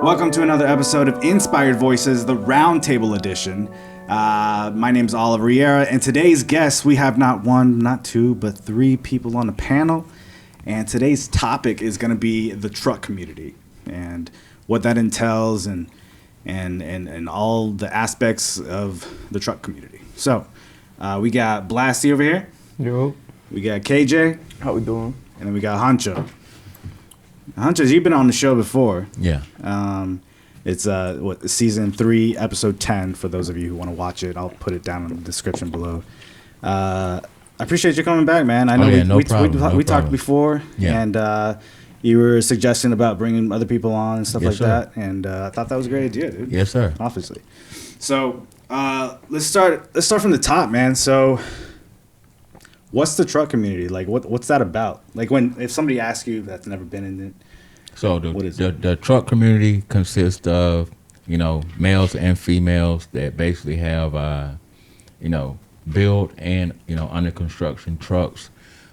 Welcome to another episode of Inspired Voices, the Roundtable edition. My name's Riera, and today's guests, we have not one, not two, but three people on the panel. And today's topic is going to be the truck community and what that entails and all the aspects of the truck community. So, we got Blasty over here. Yo. We got KJ. How we doing? And then we got Huncho. Huncho, you've been on the show before. Yeah. It's season 3, episode 10. For those of you who want to watch it, I'll put it down in the description below. I appreciate you coming back, man. I know we talked before, and you were suggesting about bringing other people on and stuff that, and I thought that was a great idea, dude. Yes, sir. Obviously. So let's start from the top, man. So, what's the truck community like? What's that about? Like if somebody asks you that's never been in it. So the truck community consists of, males and females that basically have, built and, under construction trucks.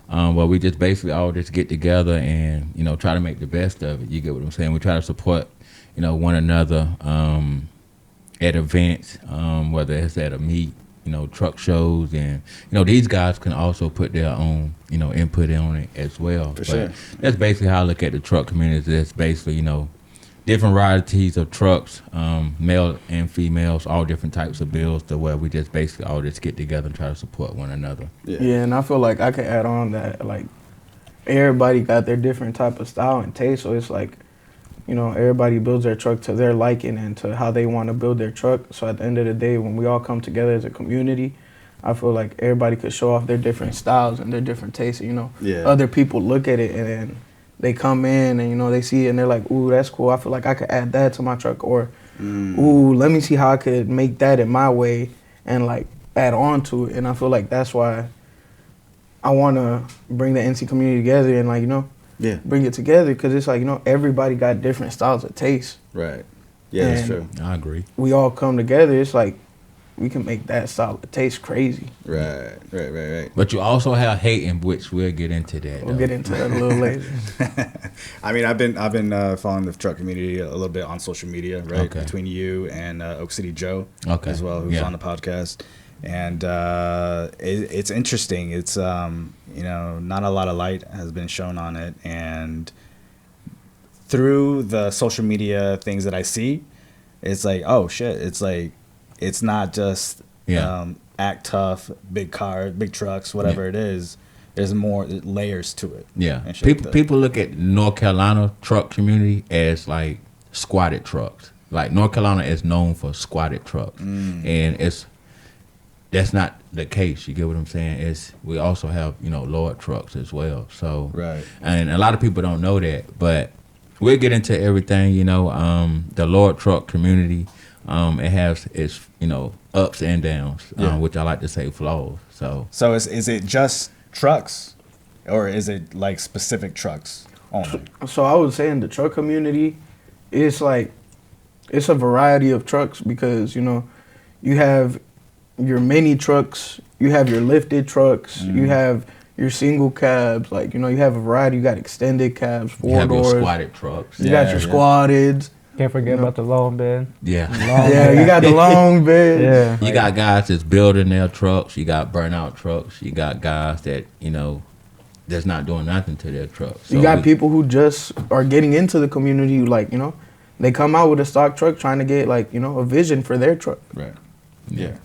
Where we just basically all just get together and, try to make the best of it. You get what I'm saying? We try to support, one another at events, whether it's at a meet, truck shows, and these guys can also put their own input on it as well. For sure. That's basically how I look at the truck community. It's basically different varieties of trucks, male and females, all different types of builds, to where we just basically all just get together and try to support one another. Yeah, and I feel like I could add on that everybody got their different type of style and taste, so it's like everybody builds their truck to their liking and to how they want to build their truck. So at the end of the day, when we all come together as a community, I feel like everybody could show off their different styles and their different tastes. Other people look at it and then they come in and, they see it and they're like, ooh, that's cool. I feel like I could add that to my truck. Or, ooh, let me see how I could make that in my way and, add on to it. And I feel like that's why I want to bring the NC community together and, bring it together, because it's everybody got different styles of taste. Right. Yeah, that's true. I agree. We all come together. It's we can make that style of taste crazy. Right. But you also have hating, which we'll get into that. We'll get into that a little later. I mean, I've been following the truck community a little bit on social media, right? Okay. Between you and Oak City Joe, as well, who's on the podcast. And it's interesting. It's not a lot of light has been shown on it, and through the social media things that I see, it's like, oh shit, it's not just act tough, big cars, big trucks, whatever it is. There's more layers to it. Yeah, people look at North Carolina truck community as squatted trucks. Like North Carolina is known for squatted trucks, and that's not the case. You get what I'm saying? We also have, load trucks as well. So, right. And a lot of people don't know that, but we'll get into everything. The load truck community, it has its, ups and downs, which I like to say flaws. So is it just trucks, or is it specific trucks only? So I would say in the truck community, it's a variety of trucks, because, you have your mini trucks, you have your lifted trucks, you have your single cabs, you have a variety. You got extended cabs, 4 doors. You have your squatted trucks. You got your squatteds. Can't forget about the long bed. Yeah. You got the long bed. Yeah. You got guys that's building their trucks. You got burnout trucks. You got guys that, that's not doing nothing to their trucks. So you got people who just are getting into the community, they come out with a stock truck trying to get, a vision for their truck. Right. Yeah.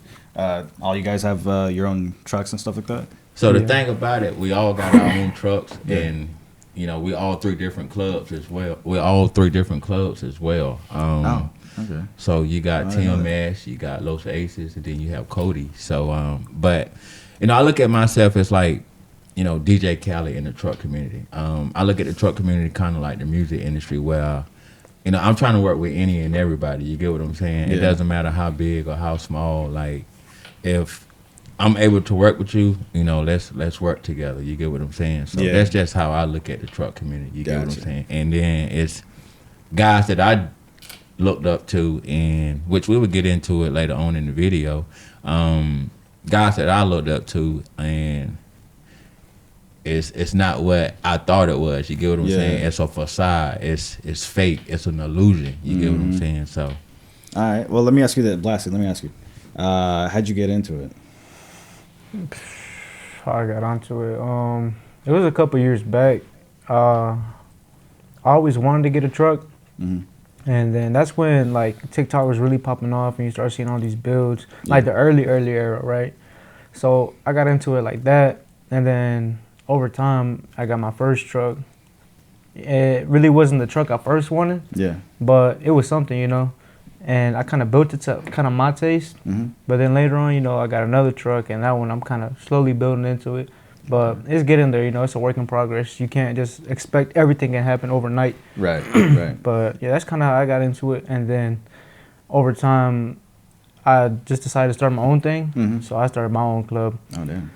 All you guys have your own trucks and stuff like that? So the thing about it, we all got our own trucks, and we all 3 different clubs as well. We're all 3 different clubs as well. Okay. So you got TMS, you got Los Aces, and then you have Cody. So, but I look at myself as DJ Khaled in the truck community. I look at the truck community kind of like the music industry, where I'm trying to work with any and everybody. You get what I'm saying? Yeah. It doesn't matter how big or how small. If I'm able to work with you, let's work together. You get what I'm saying? So that's just how I look at the truck community. You get what I'm saying? And then it's guys that I looked up to, and which we would get into it later on in the video. Guys that I looked up to, and it's not what I thought it was. You get what I'm saying? It's a facade. It's fake. It's an illusion. You get what I'm saying? So, all right. Well, let me ask you that, Blasty. Let me ask you, how'd you get into it? How I got onto it. It was a couple years back. I always wanted to get a truck. And then that's when like TikTok was really popping off and you start seeing all these builds, like the early era, right? So I got into it like that. And then over time, I got my first truck. It really wasn't the truck I first wanted, but it was something, you know? And I kind of built it to kind of my taste. But then later on, you know, I got another truck and that one I'm kind of slowly building into it. But it's getting there, you know, it's a work in progress. You can't just expect everything can happen overnight. Right. But yeah, that's kind of how I got into it. And then over time, I just decided to start my own thing. So I started my own club. Oh, damn.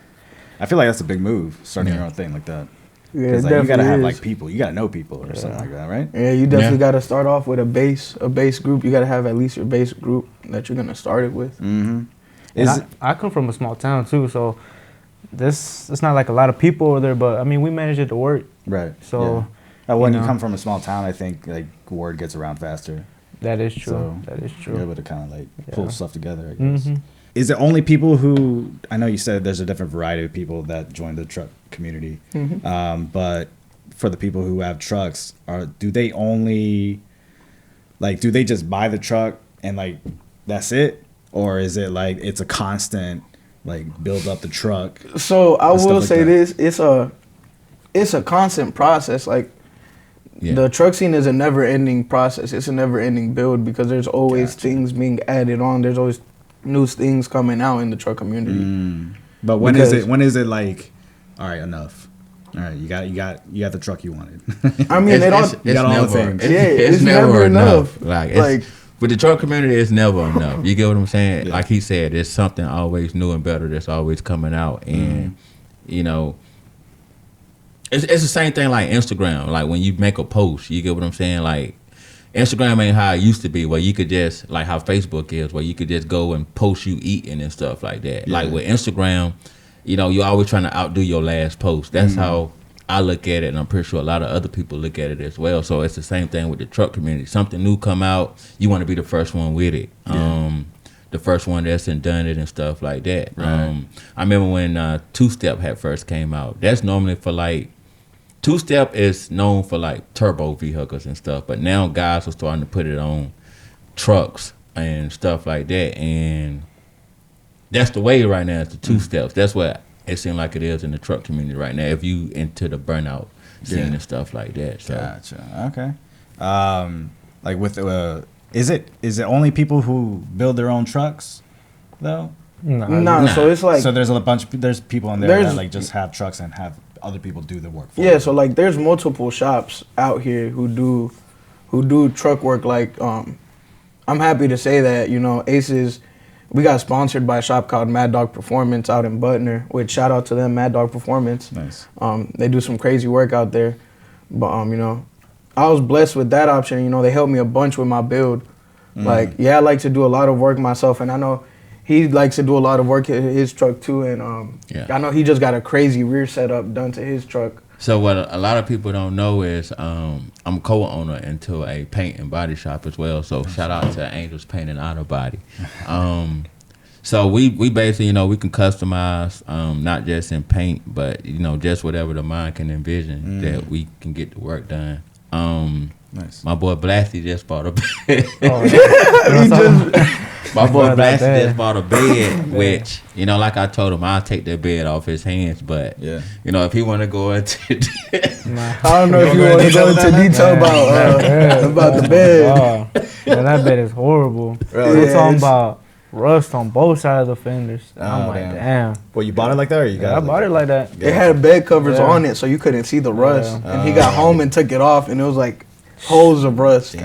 I feel like that's a big move, starting your own thing like that. Yeah, Because like, you got to have like people. You got to know people or something like that, right? Yeah, you definitely got to start off with a base group. You got to have at least your base group that you're going to start it with. I come from a small town too, so it's not like a lot of people over there, but I mean, we managed it to work. Right. So when you come from a small town, I think like word gets around faster. That is true. So that is true. You're able to kind of like pull stuff together, I guess. Is it only people who, I know you said there's a different variety of people that join the truck community, but for the people who have trucks, do they just buy the truck and like that's it? Or is it like it's a constant like build up the truck? So I will say this, it's a constant process. Like the truck scene is a never ending process. It's a never ending build because there's always things being added on. There's always new things coming out in the truck community. But when is it like, all right, enough? All right, you got the truck you wanted. I mean, you got all the things. It's never enough. Like with the truck community, it's never enough. You get what I'm saying? Like he said, there's something always new and better that's always coming out. And, you know, it's the same thing like Instagram. Like when you make a post, you get what I'm saying? Like Instagram ain't how it used to be, where you could just, like how Facebook is, where you could just go and post you eating and stuff like that. Like with Instagram, you know, you're always trying to outdo your last post. That's how I look at it, and I'm pretty sure a lot of other people look at it as well. So it's the same thing with the truck community. Something new come out, you want to be the first one with it. The first one that's done it and stuff like that. Right. I remember when Two-Step had first came out. That's normally for like, Two-Step is known for like turbo vehicles and stuff, but now guys are starting to put it on trucks and stuff like that. And that's the way right now, it's the Two-Steps. That's what it seems like it is in the truck community right now, if you into the burnout scene and stuff like that. So. Gotcha. Okay. Like with is it only people who build their own trucks though? No. So it's like, so there's people in there that like just have trucks and have other people do the work for them. So like there's multiple shops out here who do truck work. Like I'm happy to say that, you know, Aces, we got sponsored by a shop called Mad Dog Performance out in Butner, which shout out to them, Mad Dog Performance. Nice. They do some crazy work out there. But, you know, I was blessed with that option. You know, they helped me a bunch with my build. Like, I like to do a lot of work myself, and I know he likes to do a lot of work in his truck too. And I know he just got a crazy rear setup done to his truck. So what a lot of people don't know is I'm a co-owner into a paint and body shop as well. So shout out to Angels Paint and Auto Body. So we basically, you know, we can customize not just in paint, but, you know, just whatever the mind can envision that we can get the work done. Nice. My boy Blasty just bought a bed. My boy Blasty just bought a bed, which, you know, like I told him, I'll take that bed off his hands. But, you know, if he want to go into I don't know if you want to go into detail about the bed. Man, that bed is horrible. We're talking about rust on both sides of the fenders. I'm like, damn. Well, you bought it like that, or you got I bought it like that. It had bed covers on it, so you couldn't see the rust. And he got home and took it off, and it was like holes of rust.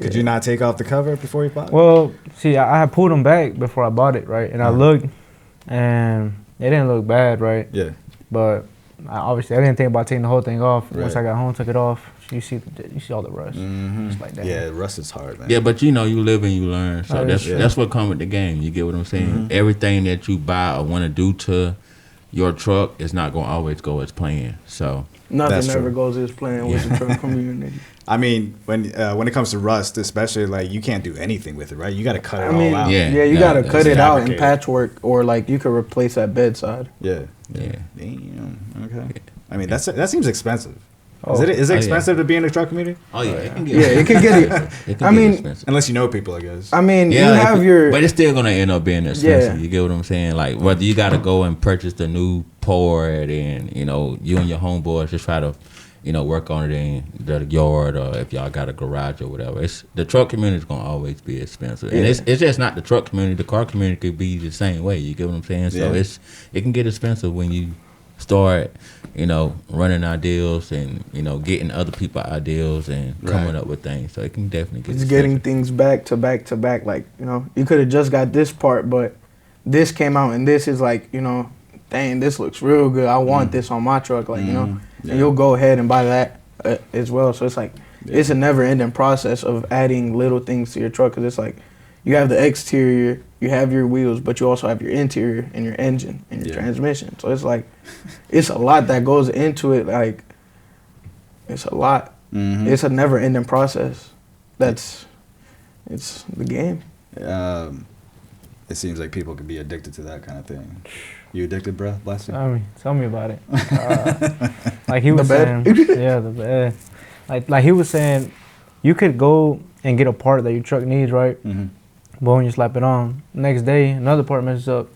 Could you not take off the cover before you bought it? Well, see, I had pulled them back before I bought it, right? And I looked, and it didn't look bad, right? Yeah. But obviously, I didn't think about taking the whole thing off. Once I got home, took it off. You see all the rust, just like that. Yeah, rust is hard, man. Yeah, but you know, you live and you learn. So that's what comes with the game. You get what I'm saying? Everything that you buy or want to do to your truck is not gonna always go as planned. So nothing ever goes as planned with the truck community. I mean, when it comes to rust, especially, like, you can't do anything with it, right? You got to cut it all out. Yeah, you got to cut it out in patchwork, or like you could replace that bedside. Yeah. Damn. Okay. I mean, that seems expensive. Is it expensive to be in the truck community? Oh yeah, it can get it. I mean, expensive. Unless you know people, I guess. I mean, you have but it's still gonna end up being expensive. Yeah. You get what I'm saying? Like, whether you got to go and purchase the new port, and you and your homeboys just try to, work on it in the yard, or if y'all got a garage or whatever. It's the truck community is gonna always be expensive, and it's just not the truck community. The car community could be the same way. You get what I'm saying? So it can get expensive when you start, running ideals and getting other people ideals and coming up with things. So it can definitely get expensive. Getting things back to back to back. Like you could have just got this part, but this came out and this is like dang, this looks real good. I want this on my truck. Like and you'll go ahead and buy that as well. So it's like it's a never ending process of adding little things to your truck, because it's like you have the exterior, you have your wheels, but you also have your interior and your engine and your transmission. So it's like, it's a lot that goes into it. Like, it's a lot. Mm-hmm. It's a never-ending process. It's the game. It seems like people could be addicted to that kind of thing. You addicted, bro, Blasty? I mean, tell me about it. Like he was saying, the bed. Like he was saying, you could go and get a part that your truck needs, right? Mm-hmm. But when you slap it on, next day another part messes up.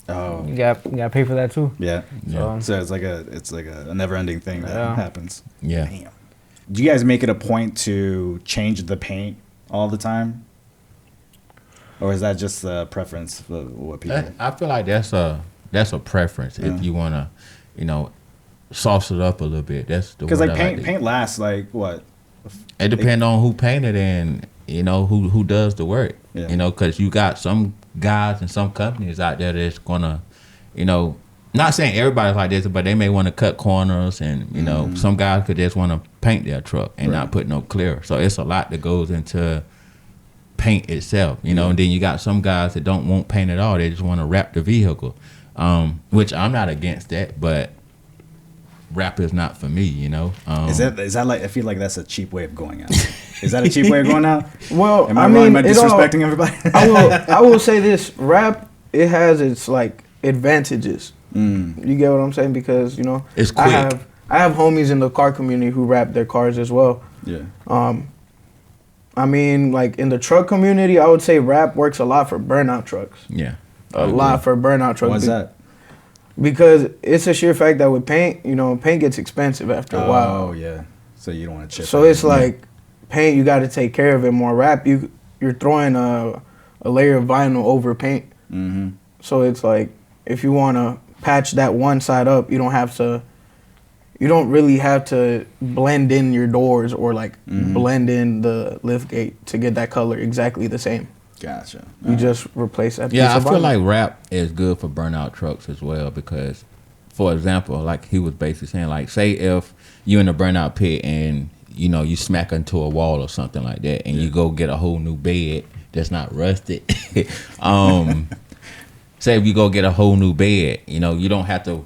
Oh, you got to pay for that too. Yeah. So it's like a never-ending thing that happens. Yeah. Damn. Do you guys make it a point to change the paint all the time, or is that just a preference for what people? I feel like that's a preference. If you want to, sauce it up a little bit. That's the because paint lasts like what? It depends on who painted and who does the work. Yeah. Because you got some guys and some companies out there that's gonna, not saying everybody's like this, but they may want to cut corners, and some guys could just want to paint their truck and not put no clear. So it's a lot that goes into paint itself, and then you got some guys that don't want paint at all. They just want to wrap the vehicle, which I'm not against that, but wrap is not for me, Is that like, I feel like that's a cheap way of going out. Is that a cheap way of going out? Well, am I wrong? Am I disrespecting everybody? I will say this: wrap, it has its like advantages. You get what I'm saying? Because it's quick. I have homies in the car community who wrap their cars as well. Yeah. I mean, like in the truck community, I would say wrap works a lot for burnout trucks. Yeah. A lot for burnout trucks. Why's that? Because it's a sheer fact that with paint, paint gets expensive after a while. Oh yeah. So you don't want to chip. So it's like paint, you got to take care of it more. Wrap, you're throwing a layer of vinyl over paint. Mm-hmm. So it's like if you want to patch that one side up, you don't really have to blend in your doors or like blend in the lift gate to get that color exactly the same. Gotcha. You just replace that. Yeah, I feel like wrap is good for burnout trucks as well, because, for example, like he was basically saying, like, say if you're in a burnout pit and you smack into a wall or something like that, and you go get a whole new bed that's not rusted. Say if you go get a whole new bed, you don't have to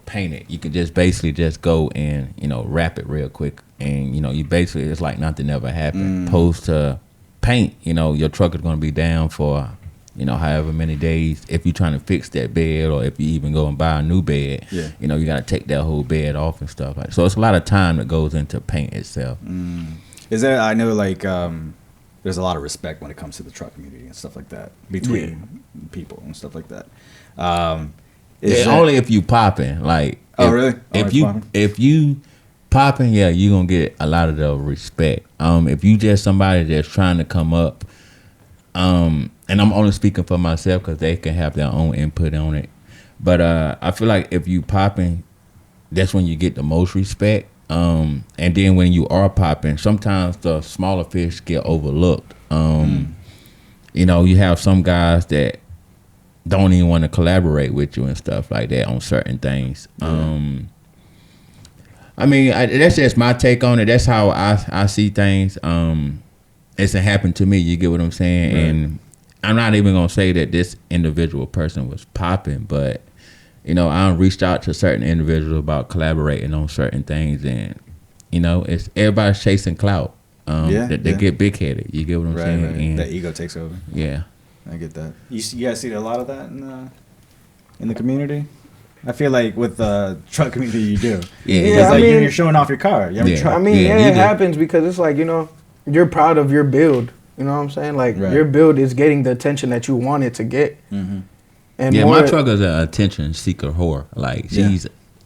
paint it. You can just basically just go and wrap it real quick, and you basically, it's like nothing ever happened. Opposed to paint, your truck is going to be down for however many days if you're trying to fix that bed, or if you even go and buy a new bed. You got to take that whole bed off and stuff like that. So it's a lot of time that goes into paint itself. Is there, I know, like there's a lot of respect when it comes to the truck community and stuff like that between people and stuff like that. Only if you popping, like, really? If you popping, you're gonna get a lot of the respect. If you just somebody that's trying to come up, and I'm only speaking for myself because they can have their own input on it, but I feel like if you popping, that's when you get the most respect. And then when you are popping, sometimes the smaller fish get overlooked. You have some guys that don't even want to collaborate with you and stuff like that on certain things. I mean, that's just my take on it. That's how I see things. It's happened to me. You get what I'm saying? Right. And I'm not even going to say that this individual person was popping, but, you know, I reached out to certain individuals about collaborating on certain things, and you know, it's everybody's chasing clout. They get big headed. You get what I'm saying? Right. And that ego takes over. Yeah, I get that. You guys see a lot of that in the community. I feel like with the truck community, you do. Yeah. Like you're showing off your car. You have a truck. I mean, it happens because it's like, you know, you're proud of your build. You know what I'm saying? Like your build is getting the attention that you want it to get. Mm-hmm. And my truck is an attention seeker whore. Like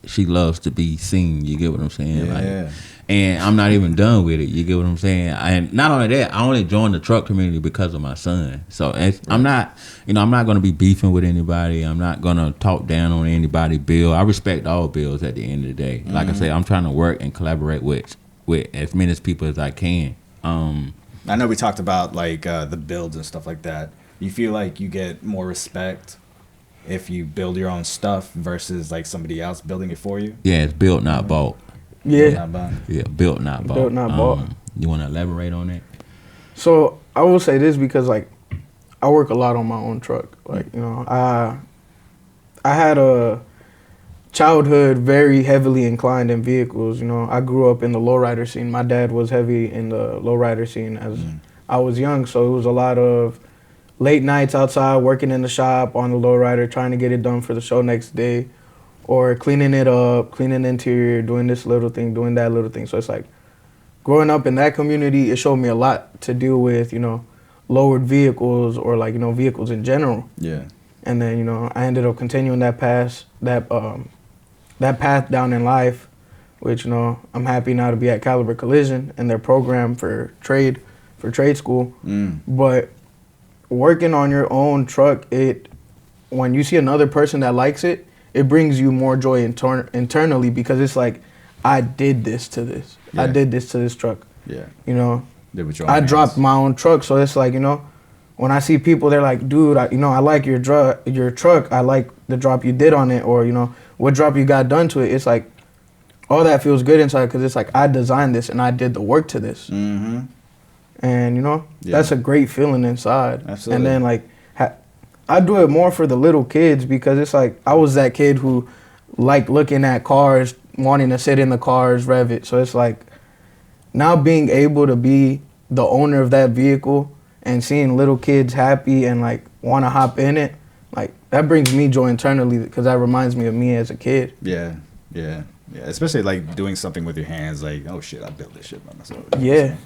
she loves to be seen. You get what I'm saying? Yeah. And I'm not even done with it. You get what I'm saying? And not only that, I only joined the truck community because of my son. So I'm not going to be beefing with anybody. I'm not going to talk down on anybody's bill. I respect all bills at the end of the day. Mm-hmm. Like I say, I'm trying to work and collaborate with as many people as I can. I know we talked about like the builds and stuff like that. You feel like you get more respect if you build your own stuff versus like somebody else building it for you? Yeah, it's built, not bought. Yeah. Built, not bought. Built, not bought. You want to elaborate on that? So I will say this because like I work a lot on my own truck. Like, you know, I had a childhood very heavily inclined in vehicles. You know, I grew up in the lowrider scene. My dad was heavy in the lowrider scene as I was young, so it was a lot of late nights outside working in the shop on the lowrider, trying to get it done for the show next day, or cleaning it up, cleaning the interior, doing this little thing, doing that little thing. So it's like growing up in that community, it showed me a lot to deal with, you know, lowered vehicles or like, you know, vehicles in general. Yeah. And then, you know, I ended up continuing that path down in life, which, you know, I'm happy now to be at Caliber Collision and their program for trade school. But working on your own truck, when you see another person that likes it, it brings you more joy internally because it's like, I did this to this. Yeah. I did this to this truck. Yeah. You know, I dropped my own truck. So it's like, you know, when I see people, they're like, dude, I like your truck. I like the drop you did on it, or, you know, what drop you got done to it. It's like, all that feels good inside because it's like, I designed this and I did the work to this. Mm-hmm. And, you know, that's a great feeling inside. Absolutely. And then, like, I do it more for the little kids because it's like, I was that kid who liked looking at cars, wanting to sit in the cars, rev it. So it's like, now being able to be the owner of that vehicle and seeing little kids happy and, like, want to hop in it, like, that brings me joy internally because that reminds me of me as a kid. Yeah. Especially, like, doing something with your hands, like, oh, shit, I built this shit by myself. Yeah.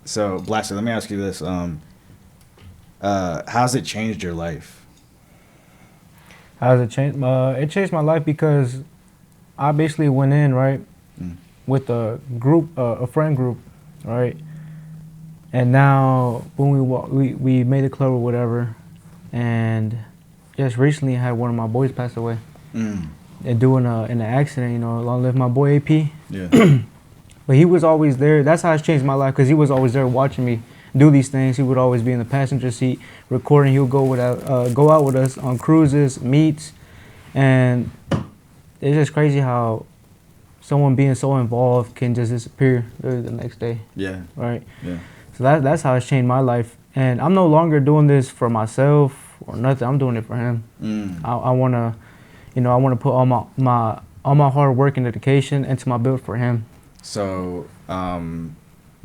So, Blasty, let me ask you this. How's it changed your life? How's it changed? It changed my life because I basically went in, right, with a group, a friend group, right? And now when we made a club or whatever, and just recently I had one of my boys pass away. And doing in an accident, you know, long live my boy AP. Yeah. But he was always there. That's how it's changed my life because he was always there watching me do these things. He would always be in the passenger seat recording. He would go out with us on cruises, meets, and it's just crazy how someone being so involved can just disappear the next day. Yeah. Right. Yeah. So that's how it's changed my life. And I'm no longer doing this for myself or nothing. I'm doing it for him. I wanna, you know, I wanna put all my hard work and dedication into my build for him. So,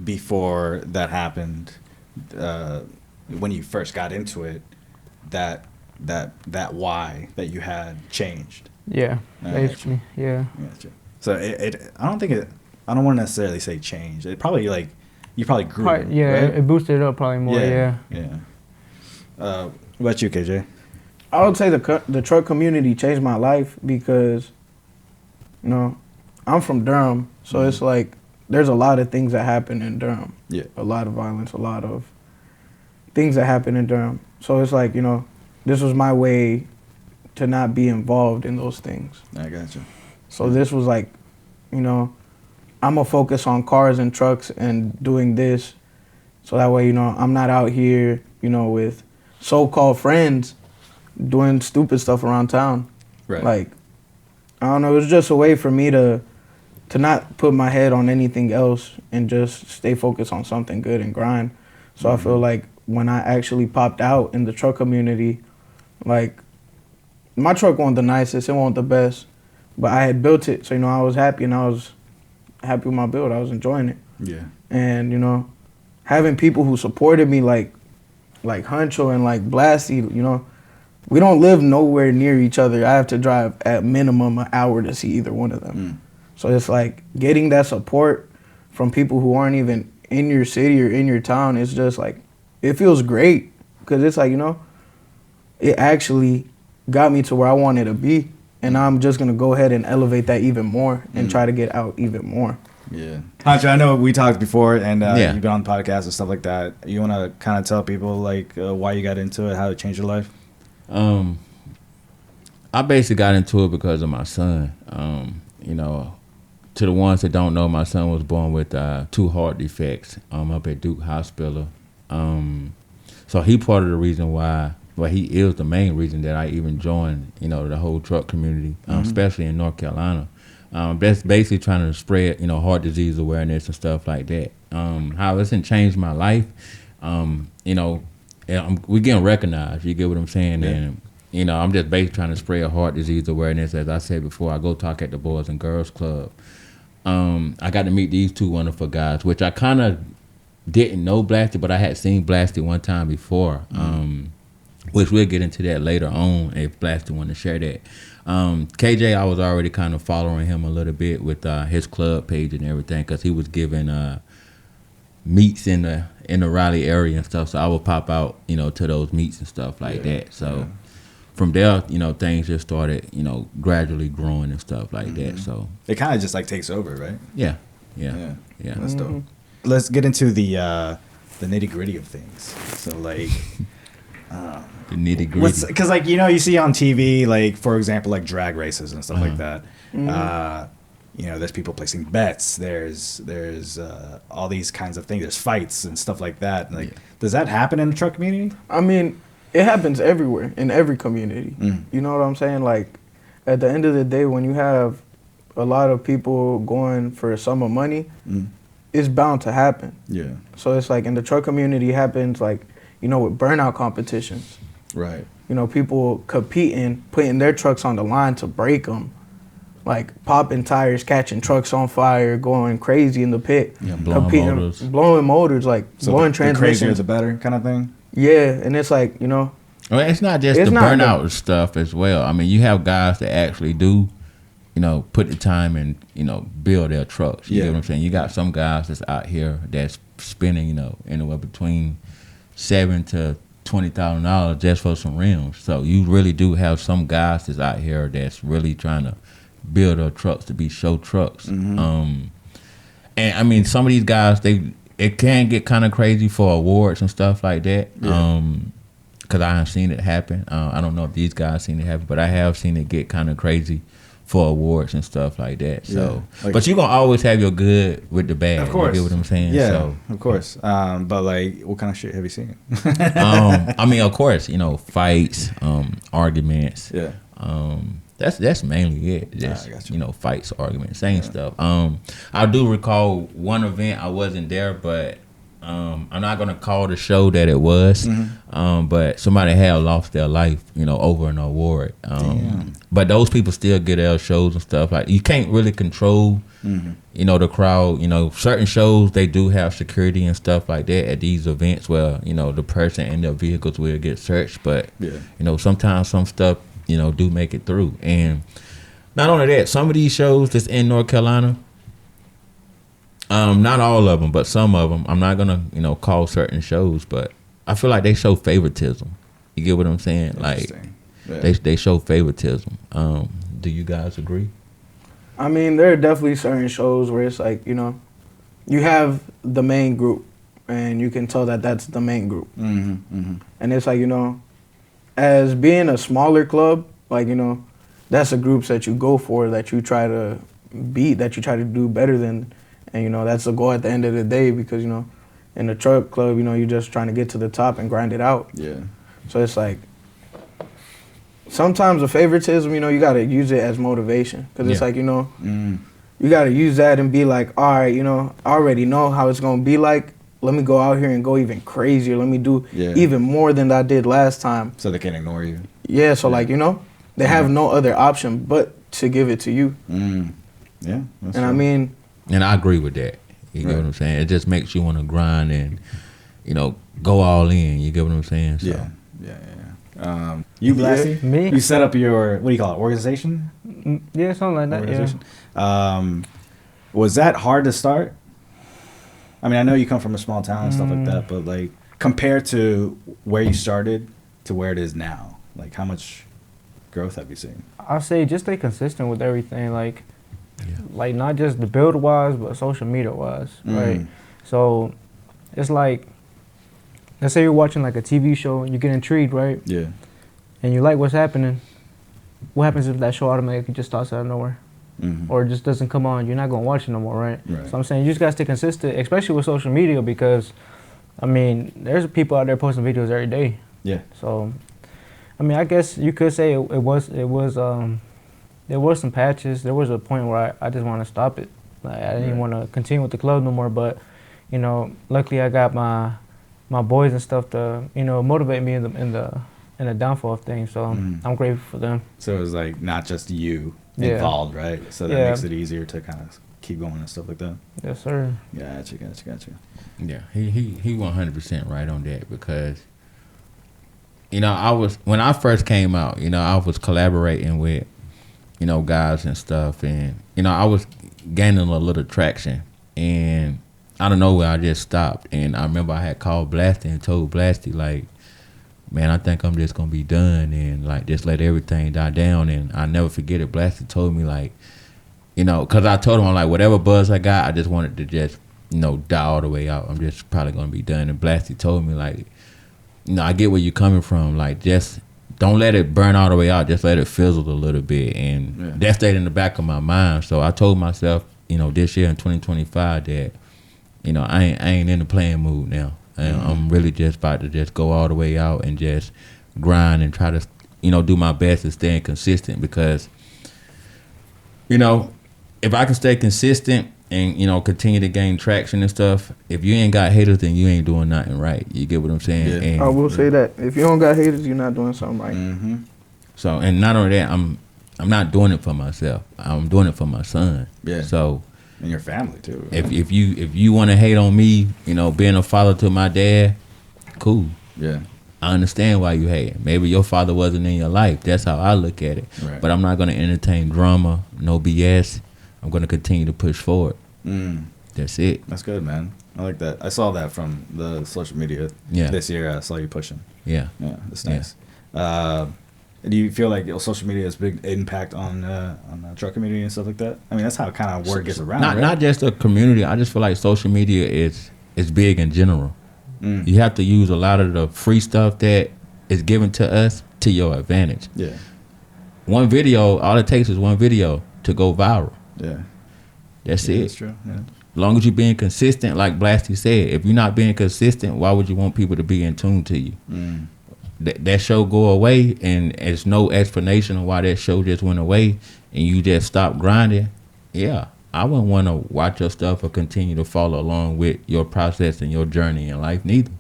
before that happened, when you first got into it, that why that you had changed. Yeah, basically, yeah. So I don't want to necessarily say change. It probably like you probably grew. Right? It boosted it up probably more. Yeah. What about you, KJ? I would say the truck community changed my life because, you know, I'm from Durham, so it's like there's a lot of things that happen in Durham. Yeah. A lot of violence, a lot of things that happen in Durham. So it's like, you know, this was my way to not be involved in those things. I got you. So this was like, you know, I'm going to focus on cars and trucks and doing this. So that way, you know, I'm not out here, you know, with so-called friends doing stupid stuff around town. Right. Like, I don't know, it was just a way for me to not put my head on anything else and just stay focused on something good and grind. So I feel like when I actually popped out in the truck community, like, my truck wasn't the nicest, it wasn't the best, but I had built it, so you know I was happy and I was happy with my build. I was enjoying it. Yeah. And you know, having people who supported me like Huncho and like Blasty, you know, we don't live nowhere near each other. I have to drive at minimum an hour to see either one of them. So it's like getting that support from people who aren't even in your city or in your town. It's just like, it feels great because it's like, you know, it actually got me to where I wanted to be, and I'm just gonna go ahead and elevate that even more and try to get out even more. Yeah. Huncho, I know we talked before, and you've been on the podcast and stuff like that. You want to kind of tell people like why you got into it, how it changed your life? I basically got into it because of my son. You know, to the ones that don't know, my son was born with 2 heart defects up at Duke Hospital. So he part of the reason why. Well, he is the main reason that I even joined, you know, the whole truck community, especially in North Carolina. That's basically trying to spread, you know, heart disease awareness and stuff like that. How it hasn't changed my life, you know, we're getting recognized. You get what I'm saying? Yeah. And, you know, I'm just basically trying to spread heart disease awareness. As I said before, I go talk at the Boys and Girls Club. I got to meet these 2 wonderful guys, which I kind of didn't know Blasty, but I had seen Blasty one time before. Which we'll get into that later on if Blasty want to share that. KJ, I was already kind of following him a little bit with his club page and everything, because he was giving meets in the Raleigh area and stuff. So I would pop out, you know, to those meets and stuff like that. So from there, you know, things just started, you know, gradually growing and stuff like that. So it kind of just like takes over, right? Yeah. That's dope. Let's get into the nitty gritty of things. So like. The nitty gritty. Because like, you know, you see on TV, like, for example, like drag races and stuff like that. You know, there's people placing bets. There's all these kinds of things. There's fights and stuff like that. Like, does that happen in the truck community? I mean, it happens everywhere, in every community. You know what I'm saying? Like, at the end of the day, when you have a lot of people going for a sum of money, it's bound to happen. Yeah. So it's like in the truck community, it happens like, you know, with burnout competitions. Right. You know, people competing, putting their trucks on the line to break them. Like popping tires, catching trucks on fire, going crazy in the pit. Yeah, blowing motors, like so blowing transmissions. The crazier the better kind of thing? Yeah, and it's like, you know. Well, it's not just the burnout stuff as well. I mean, you have guys that actually do, you know, put the time and, you know, build their trucks. You get what I'm saying? You got some guys that's out here that's spending, you know, anywhere between $7,000 to $20,000 just for some rims. So you really do have some guys that's out here that's really trying to build their trucks to be show trucks. And I mean, some of these guys, it can get kind of crazy for awards and stuff like that. Because I have seen it happen. I don't know if these guys seen it happen, but I have seen it get kind of crazy for awards and stuff like that. So, like, but you're gonna always have your good with the bad. Of course. You get what I'm saying? Yeah, so, of course. But like, what kind of shit have you seen? I mean, of course, you know, fights, arguments. Yeah. That's mainly it. Just, you know, fights, arguments, same stuff. I do recall one event, I wasn't there, but I'm not gonna call the show that it was, but somebody had lost their life, you know, over an award. But those people still get their shows and stuff. Like, you can't really control, you know, the crowd. You know, certain shows, they do have security and stuff like that at these events where, you know, the person and their vehicles will get searched. But you know, sometimes some stuff, you know, do make it through. And not only that, some of these shows that's in North Carolina, not all of them, but some of them, I'm not gonna, you know, call certain shows, but I feel like they show favoritism. You get what I'm saying? Like, they show favoritism. Do you guys agree? I mean, there are definitely certain shows where it's like, you know, you have the main group, and you can tell that that's the main group. And it's like, you know, as being a smaller club, like, you know, that's the groups that you go for, that you try to beat, that you try to do better than. And, you know, that's the goal at the end of the day, because, you know, in the truck club, you know, you're just trying to get to the top and grind it out. Yeah. So it's like, sometimes the favoritism, you know, you got to use it as motivation. Because it's like, you know, you got to use that and be like, all right, you know, I already know how it's going to be like. Let me go out here and go even crazier. Let me do even more than I did last time. So they can't ignore you. Yeah, so like, you know, They have no other option but to give it to you. Yeah. And true. I mean, and I agree with that. You get what I'm saying? It just makes you want to grind and, go all in. You get what I'm saying? So. Yeah. You, Blasty? Me? You set up your, what do you call it, organization? Yeah, something like that, organization? Was that hard to start? I mean, I know you come from a small town and stuff like that, but, like, compared to where you started to where it is now, like, how much growth have you seen? I'll say just stay consistent with everything, like not just the build wise, but social media wise, right? So it's like, let's say you're watching like a TV show and you get intrigued, right? Yeah. And you like what's happening. What happens if that show automatically just starts out of nowhere? Or it just doesn't come on? You're not gonna watch it no more, right? So I'm saying you just gotta stay consistent, especially with social media, because I mean, there's people out there posting videos every day. Yeah. So I mean, I guess you could say there was some patches. There was a point where I just want to stop it. Like, I didn't want to continue with the club no more. But luckily I got my boys and stuff to motivate me in the downfall of things. So I'm grateful for them. So it was like not just you involved, right? So that makes it easier to kind of keep going and stuff like that. Yes, sir. Gotcha. Yeah, he 100% right on that, because when I first came out, I was collaborating with, guys and stuff, and, I was gaining a little traction, and I don't know where I just stopped. And I remember I had called Blasty and told Blasty, like, man, I think I'm just going to be done and, like, just let everything die down. And I never forget it. Blasty told me, like, because I told him, I'm like, whatever buzz I got, I just wanted to just, die all the way out. I'm just probably going to be done. And Blasty told me, like, I get where you're coming from. Like, just don't let it burn all the way out. Just let it fizzle a little bit. And that stayed in the back of my mind. So I told myself, this year in 2025 that, I ain't in the playing mood now. I'm really just about to just go all the way out and just grind and try to, do my best to stay consistent, because, if I can stay consistent and, continue to gain traction and stuff, if you ain't got haters, then you ain't doing nothing right. You get what I'm saying? Yeah. And, I will say that. If you don't got haters, you're not doing something right. So, and not only that, I'm not doing it for myself. I'm doing it for my son. Yeah. So, and your family too. If you want to hate on me, being a father to my dad, cool. Yeah. I understand why you hate. Maybe your father wasn't in your life. That's how I look at it. Right. But I'm not going to entertain drama, no BS. I'm going to continue to push forward. That's it. That's good, man. I like that. I saw that from the social media this year. I saw you pushing. Yeah. That's nice. Do you feel like social media has a big impact on the truck community and stuff like that? I mean, that's how kind of word gets around. Not just the community. I just feel like social media is big in general. You have to use a lot of the free stuff that is given to us to your advantage. Yeah. One video, all it takes is one video to go viral. Yeah. That's it. That's true. Yeah. As long as you're being consistent, like Blasty said, if you're not being consistent, why would you want people to be in tune to you? That show go away, and there's no explanation of why that show just went away, and you just stop grinding. Yeah, I wouldn't want to watch your stuff or continue to follow along with your process and your journey in life neither.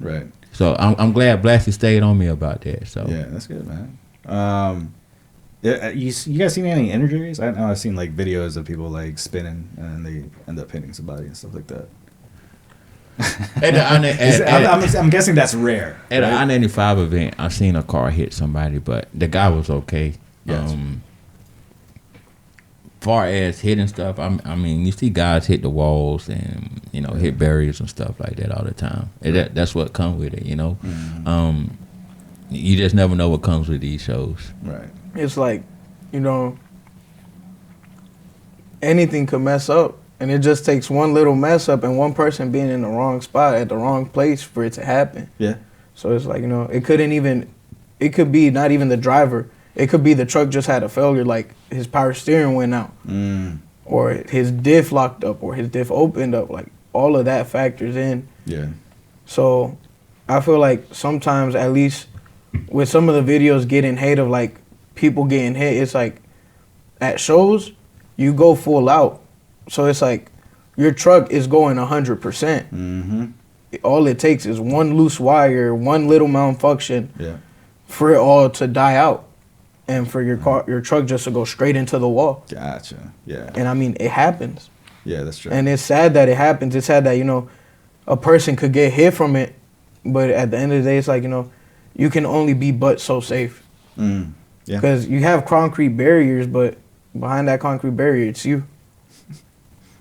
Right. So I'm glad Blasty stayed on me about that. So yeah, that's good, man. You guys seen any injuries? I know I've seen like videos of people like spinning and they end up hitting somebody and stuff like that. I'm guessing that's rare. At an I-95 event, I seen a car hit somebody, but the guy was okay. Yes. Far as hitting stuff, I mean, you see guys hit the walls and hit barriers and stuff like that all the time. That's what comes with it, You just never know what comes with these shows. Right. It's like, anything could mess up. And it just takes one little mess up and one person being in the wrong spot at the wrong place for it to happen. Yeah. So it's like, it could be not even the driver. It could be the truck just had a failure, like his power steering went out. Or his diff locked up, or his diff opened up. Like, all of that factors in. Yeah. So I feel like sometimes, at least with some of the videos getting hate of like people getting hit, it's like at shows, you go full out. So it's like your truck is going 100%. All it takes is one loose wire, one little malfunction for it all to die out. and for your truck just to go straight into the wall. Gotcha. Yeah. And I mean, it happens. Yeah, that's true. And it's sad that it happens. It's sad that, you know, a person could get hit from it, but at the end of the day, it's like, you know, you can only be but so safe. Yeah. Because you have concrete barriers, but behind that concrete barrier, it's you.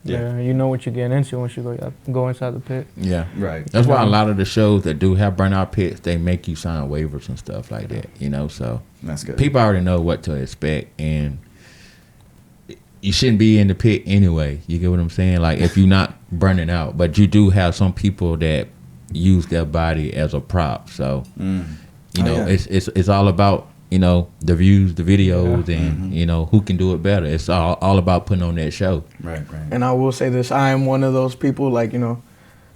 Yeah, you know what you're getting into once you go inside the pit. Yeah, right. That's why a lot of the shows that do have burnout pits, they make you sign waivers and stuff like that. You know, so that's good. People already know what to expect, and you shouldn't be in the pit anyway. You get what I'm saying? Like if you're not burning out, but you do have some people that use their body as a prop. So you know, it's all about, you know, the views, the videos, and you know who can do it better. It's all about putting on that show. Right. And I will say this: I am one of those people. Like, you know,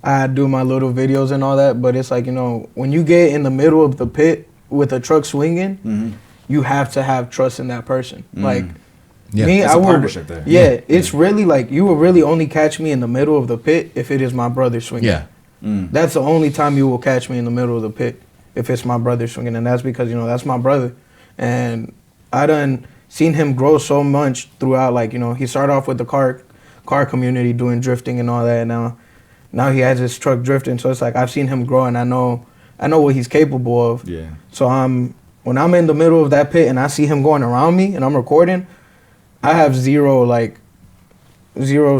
I do my little videos and all that, but it's like, you know, when you get in the middle of the pit with a truck swinging, you have to have trust in that person. Like me, it's a partnership there. Yeah, it's really like you will really only catch me in the middle of the pit if it is my brother swinging. Yeah, that's the only time you will catch me in the middle of the pit if it's my brother swinging, and that's because, you know, that's my brother. And I done seen him grow so much throughout, like, you know, he started off with the car community doing drifting and all that, and now he has his truck drifting, so it's like I've seen him grow, and I know what he's capable of. Yeah. So when I'm in the middle of that pit and I see him going around me and I'm recording, I have zero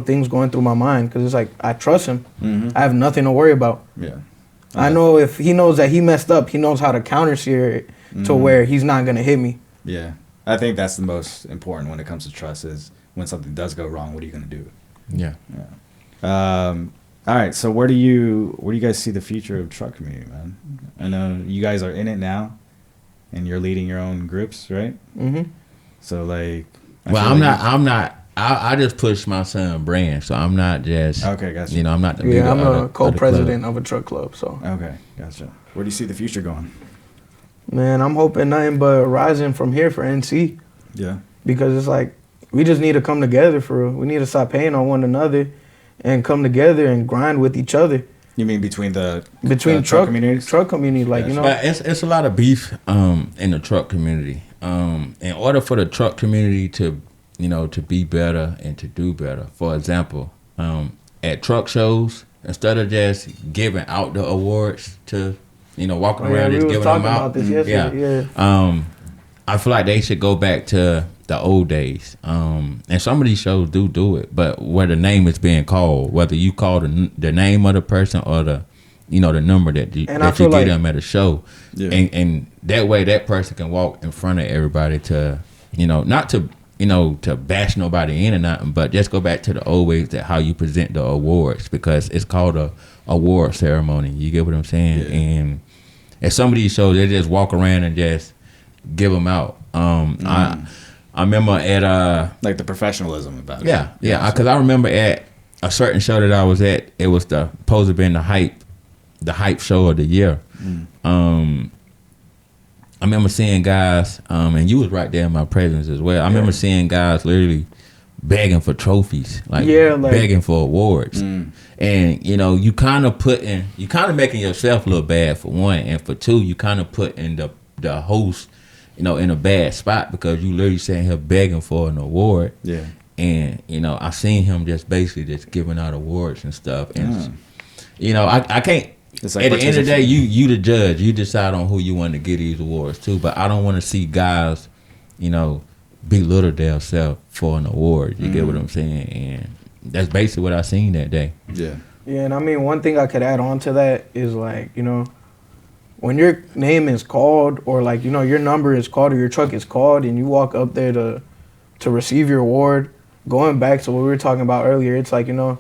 things going through my mind, because it's like I trust him. I have nothing to worry about. Yeah. I know if he knows that he messed up, he knows how to counter steer it to where he's not going to hit me. Yeah. I think that's the most important when it comes to trust, is when something does go wrong, what are you going to do? Yeah. All right. So where do you guys see the future of truck community, man? I know you guys are in it now and you're leading your own groups, right? So like, I just push my son brand, so I'm not just gotcha. You know, I'm not the leader. I'm a co-president of a truck club. So okay, gotcha. Where do you see the future going? Man, I'm hoping nothing but rising from here for NC. Yeah. Because it's like we just need to come together for real. We need to stop paying on one another and come together and grind with each other. You mean between truck communities? Truck community, like, you know. But it's a lot of beef in the truck community. In order for the truck community to, you know, to be better and to do better. For example, at truck shows, instead of just giving out the awards to, you know, walking around just giving them out. About this yesterday. I feel like they should go back to the old days. And some of these shows do it, but where the name is being called, whether you call the name of the person or the, you know, the number that you give them at a show, and that way that person can walk in front of everybody to, you know, not to, you know, to bash nobody in or nothing, but just go back to the old ways that how you present the awards, because it's called a award ceremony. You get what I'm saying? Yeah. And at some of these shows, they just walk around and just give them out. I remember at like the professionalism about it. Yeah, because I remember at a certain show that I was at, it was supposed to have been the hype show of the year. I remember seeing guys, and you was right there in my presence as well. I remember seeing guys literally begging for trophies, like begging for awards. And, you know, you kind of making yourself look bad, for one, and for two, you kind of put in the host, you know, in a bad spot, because you literally sitting here begging for an award. Yeah. And, you know, I seen him just basically just giving out awards and stuff. And, you know, I can't. Like at the end of the day, you the judge. You decide on who you want to get these awards to. But I don't want to see guys, you know, belittle themselves for an award. You get what I'm saying? And that's basically what I seen that day. Yeah. Yeah, and I mean, one thing I could add on to that is, like, you know, when your name is called, or, like, you know, your number is called or your truck is called, and you walk up there to receive your award, going back to what we were talking about earlier, it's like, you know,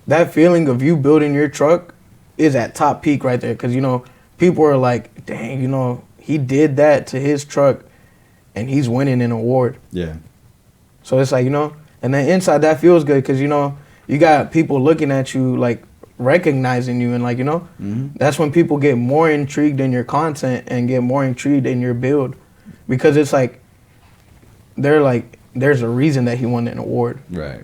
that feeling of you building your truck is at top peak right there, because, you know, people are like, dang, you know, he did that to his truck and he's winning an award. Yeah. So it's like, you know, and then inside that feels good, because, you know, you got people looking at you, like, recognizing you, and, like, you know, that's when people get more intrigued in your content and get more intrigued in your build, because it's like they're like, there's a reason that he won an award. Right.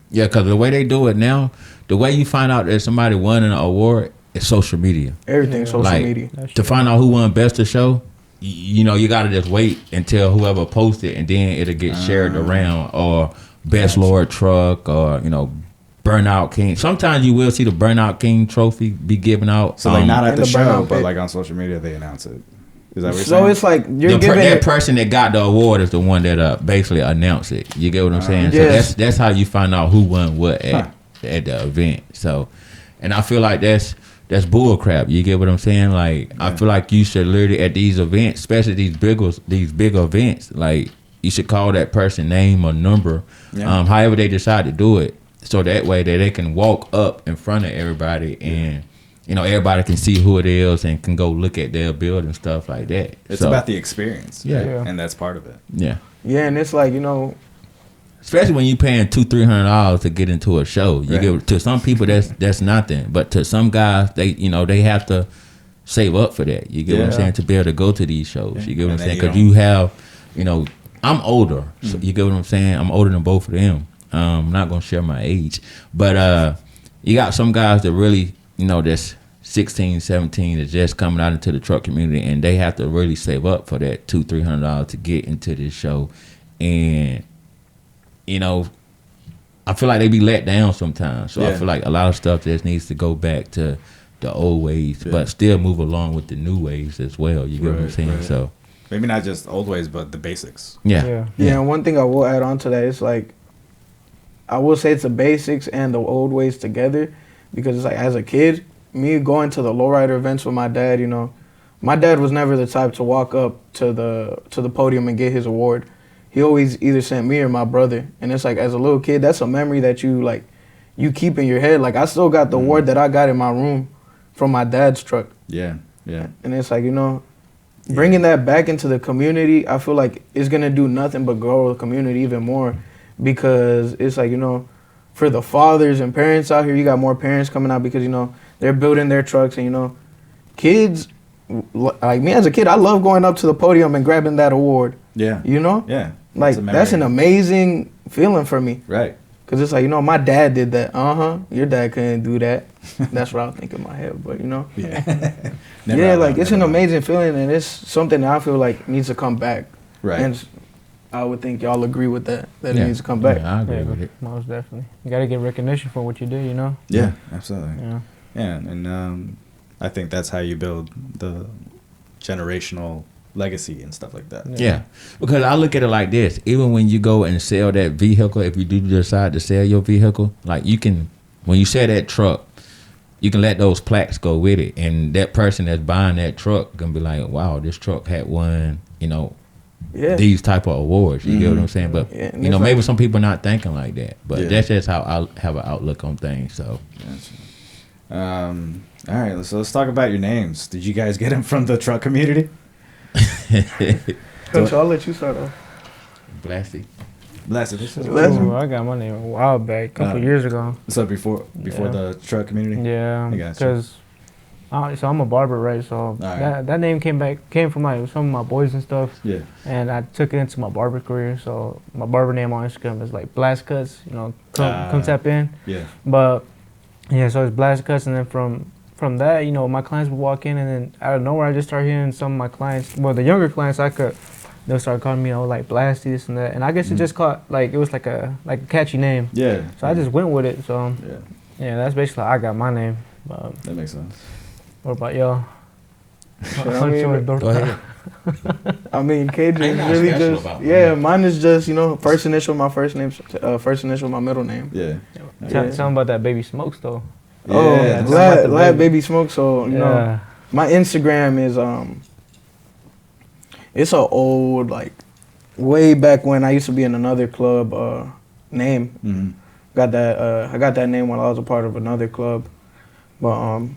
Yeah, because the way they do it now, the way you find out that somebody won an award is social media. Everything's social media. To find out who won Best of Show, you know, you gotta just wait until whoever posts it, and then it'll get shared around, or Best Lord Truck, or you know, Burnout King. Sometimes you will see the Burnout King trophy be given out. So like not at the show, but like on social media they announce it. Is that what you're saying? So it's like you're giving that person that got the award is the one that basically announced it. You get what I'm saying? Yes. So that's how you find out who won what at the event. So, and I feel like that's bull crap. You get what I'm saying? Like I feel like you should literally at these events, especially these big events, like you should call that person name or number, however they decide to do it, so that way that they can walk up in front of everybody and you know everybody can see who it is and can go look at their build and stuff like that. It's about the experience, and that's part of it. Yeah, and it's like, you know, especially when you're paying $200-$300 to get into a show. You get to some people that's nothing, but to some guys they have to save up for that. You get what I'm saying, to be able to go to these shows. You get what I'm saying, because you have, you know, I'm older. So you get what I'm saying. I'm older than both of them. I'm not gonna share my age, but you got some guys that really, you know, that's 16, 17 that's just coming out into the truck community, and they have to really save up for that $200-$300 to get into this show. And you know, I feel like they be let down sometimes. So I feel like a lot of stuff just needs to go back to the old ways, but still move along with the new ways as well. You get what I'm saying? So maybe not just old ways, but the basics. Yeah. And one thing I will add on to that is like, I will say it's the basics and the old ways together, because it's like as a kid, me going to the lowrider events with my dad, you know, my dad was never the type to walk up to the podium and get his award. He always either sent me or my brother. And it's like, as a little kid, that's a memory that you keep in your head. Like, I still got the award that I got in my room from my dad's truck. Yeah. And it's like, you know, bringing that back into the community, I feel like it's going to do nothing but grow the community even more, because it's like, you know, for the fathers and parents out here, you got more parents coming out because, you know, they're building their trucks, and, you know, kids, like me as a kid, I love going up to the podium and grabbing that award. Yeah. You know? Yeah. Like, that's an amazing feeling for me. Right. Because it's like, you know, my dad did that. Your dad couldn't do that. That's what I think in my head. But, you know? Yeah. Like, it's an amazing feeling, and it's something that I feel like needs to come back. Right. And I would think y'all agree with that it needs to come back. Yeah, I agree with it. Most definitely. You got to get recognition for what you do, you know? Yeah, absolutely. Yeah. Yeah, and I think that's how you build the generational legacy and stuff like that. Yeah, because I look at it like this: even when you go and sell that vehicle, if you do decide to sell your vehicle, like you can, when you sell that truck, you can let those plaques go with it, and that person that's buying that truck can be like, "Wow, this truck had won, you know, these type of awards." You get what I'm saying? But you know, maybe some people not thinking like that, but that's just how I have an outlook on things. So, all right, so let's talk about your names. Did you guys get them from the truck community? Huncho, I'll let you start off. Blasty. Ooh, I got my name a while back, a couple years ago. So before the truck community? Yeah, because so I'm a barber, right? So that name came from like some of my boys and stuff. Yeah. And I took it into my barber career. So my barber name on Instagram is like Blast Cuts. You know, come tap in. Yeah. But yeah, so it's Blast Cuts, and then from that, you know, my clients would walk in, and then out of nowhere, I just started hearing some of my clients, well, the younger clients, they'll start calling me, you know, like Blasty, this and that. And I guess it just caught, like, it was like a catchy name. Yeah. So I just went with it. So, yeah, that's basically how I got my name. That makes sense. What about y'all? Go ahead. I mean, KJ is really just, mine is just, you know, first initial, my first name, first initial, my middle name. Yeah. Tell them about that Baby Smokes, though. Yeah, glad Baby Smoke. So you know, my Instagram is it's an old, like, way back when I used to be in another club name. Mm-hmm. I got that name when I was a part of another club, but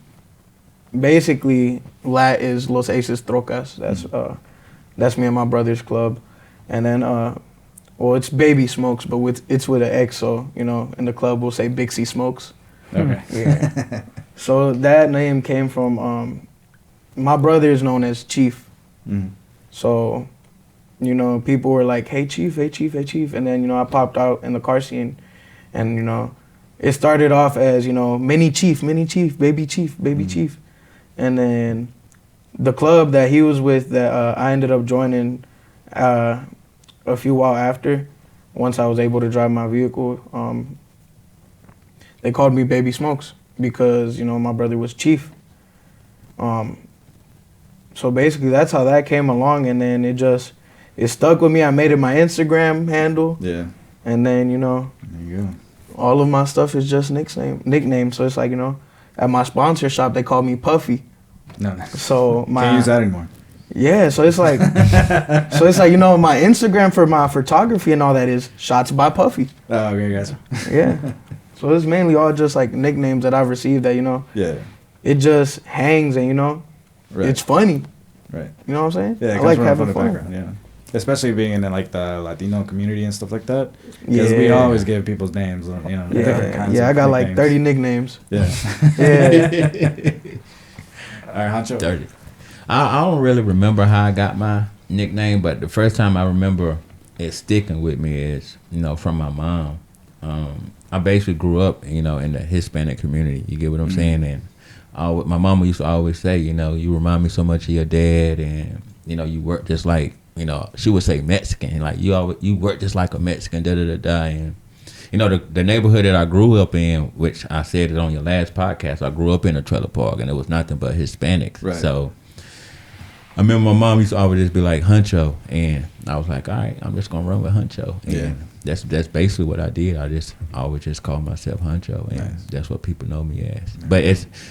basically Lat is Los Aces Trocas. That's me and my brother's club, and then well, it's Baby Smokes, but it's with an X. So you know, in the club we'll say Bixie Smokes. Okay. Yeah. So that name came from my brother is known as Chief. Mm-hmm. So, you know, people were like, "Hey Chief, hey Chief, hey Chief," and then, you know, I popped out in the car scene, and, you know, it started off as, you know, Mini Chief, Baby Chief, Baby Chief, and then the club that he was with that I ended up joining a few while after, once I was able to drive my vehicle, they called me Baby Smokes because, you know, my brother was chief. So basically that's how that came along, and then it stuck with me. I made it my Instagram handle. Yeah. And then, you know, there you go. All of my stuff is just nicknames. So it's like, you know, at my sponsor shop, they call me Puffy. No. So can't use that anymore. Yeah, so it's like, you know, my Instagram for my photography and all that is Shots by Puffy. Oh, okay, guys. Yeah. So it's mainly all just like nicknames that I've received that, you know, it just hangs and, you know, it's funny. Right. You know what I'm saying? Yeah, it I like having fun. Background, yeah. Especially being in like the Latino community and stuff like that. Because we always give people's names, you know, different kinds of I got nicknames. like 30 nicknames. Yeah. Yeah. All right, Huncho. 30. I don't really remember how I got my nickname, but the first time I remember it sticking with me is, you know, from my mom. I basically grew up, you know, in the Hispanic community. You get what I'm saying? And my mama used to always say, you know, you remind me so much of your dad, and, you know, you work just like, you know, she would say Mexican, like you work just like a Mexican, da-da-da-da. And, you know, the neighborhood that I grew up in, which I said it on your last podcast, I grew up in a trailer park, and it was nothing but Hispanics. Right. So I remember my mom used to always just be like, Huncho, and I was like, all right, I'm just gonna run with Huncho. And that's basically what I did. I always just call myself Huncho, and that's what people know me as. But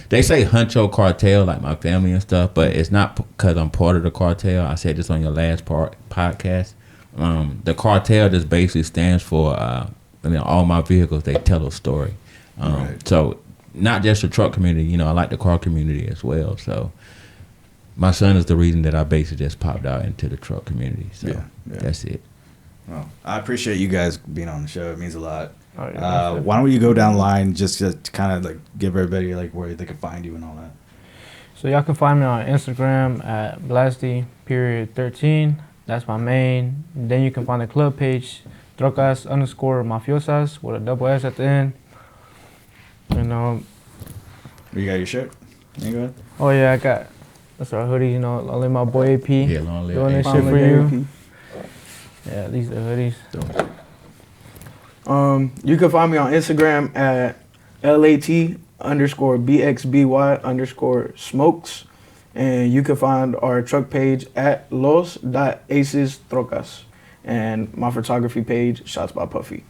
they say Huncho Cartel, like my family and stuff, but it's not because I'm part of the cartel. I said this on your last podcast. The cartel just basically stands for, I mean, all my vehicles, they tell a story. So not just the truck community, you know, I like the car community as well. So my son is the reason that I basically just popped out into the truck community. So that's it. Well, I appreciate you guys being on the show. It means a lot. Oh, yeah, why don't you go down the line just to kind of like give everybody like where they can find you and all that? So y'all can find me on Instagram at Blasty_13. That's my main. And then you can find the club page, troqua_mafiosas with a double S at the end. You know. You got your shirt? You go ahead. Oh yeah, I got. That's our hoodies, you know, only my boy AP. Yeah, long live doing this shit for you. Yeah, these are hoodies. You can find me on Instagram at LAT_BXBY_smokes. And you can find our truck page at los.acestroqas. And my photography page, Shots by Puffy.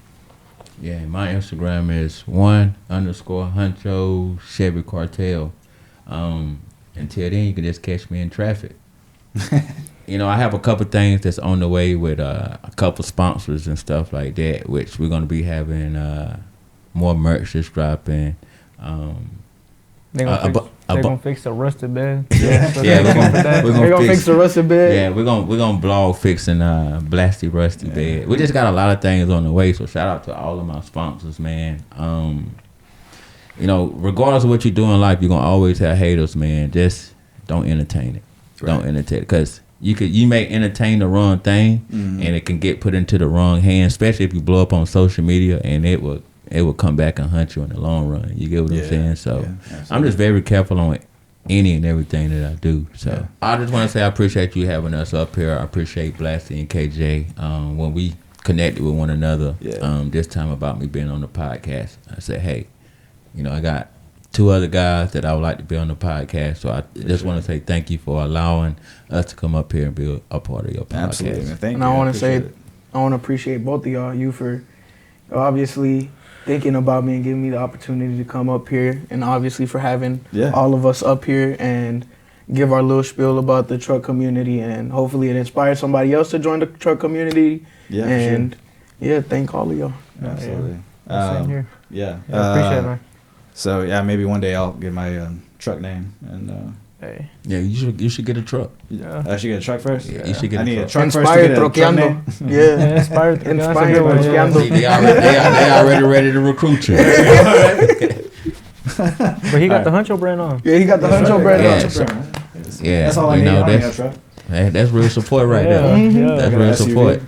Yeah, my Instagram is _Huncho Chevy Cartel. Until then, you can just catch me in traffic. You know, I have a couple things that's on the way with a couple sponsors and stuff like that, which we're going to be having more merch that's dropping. They're gonna fix the rusted bed. We're gonna fix the rusted bed. Yeah, we're gonna blog fixing Blasty rusty bed. We just got a lot of things on the way, so shout out to all of my sponsors, man. You know, regardless of what you do in life, you're gonna always have haters, man. Just don't entertain it. Right. Don't entertain it, because you may entertain the wrong thing, and it can get put into the wrong hands, especially if you blow up on social media, and it will come back and hunt you in the long run. You get what I'm saying? So I'm just very careful on any and everything that I do. So I just want to say I appreciate you having us up here. I appreciate Blasty and KJ. When we connected with one another this time about me being on the podcast, I said, hey, you know, I got 2 other guys that I would like to be on the podcast. So I just want to say thank you for allowing us to come up here and be a part of your podcast. Absolutely, man. Thank you. And I want to appreciate both of y'all, you for obviously thinking about me and giving me the opportunity to come up here, and obviously for having all of us up here and give our little spiel about the truck community, and hopefully it inspires somebody else to join the truck community. Yeah, and thank all of y'all. Absolutely. Same here. Yeah, appreciate it, man. So maybe one day I'll get my truck name and. Hey. Yeah, you should get a truck. Yeah. I should get a truck first? Yeah, you should get a truck. I need a truck Inspired first to get a truck name. Inspired Troqueando. They already ready to recruit you. But he got the Huncho brand on. Yeah, he got the Huncho brand on. Yeah, that's all I need. I need a truck. That's real support right there. Yeah. That's real support.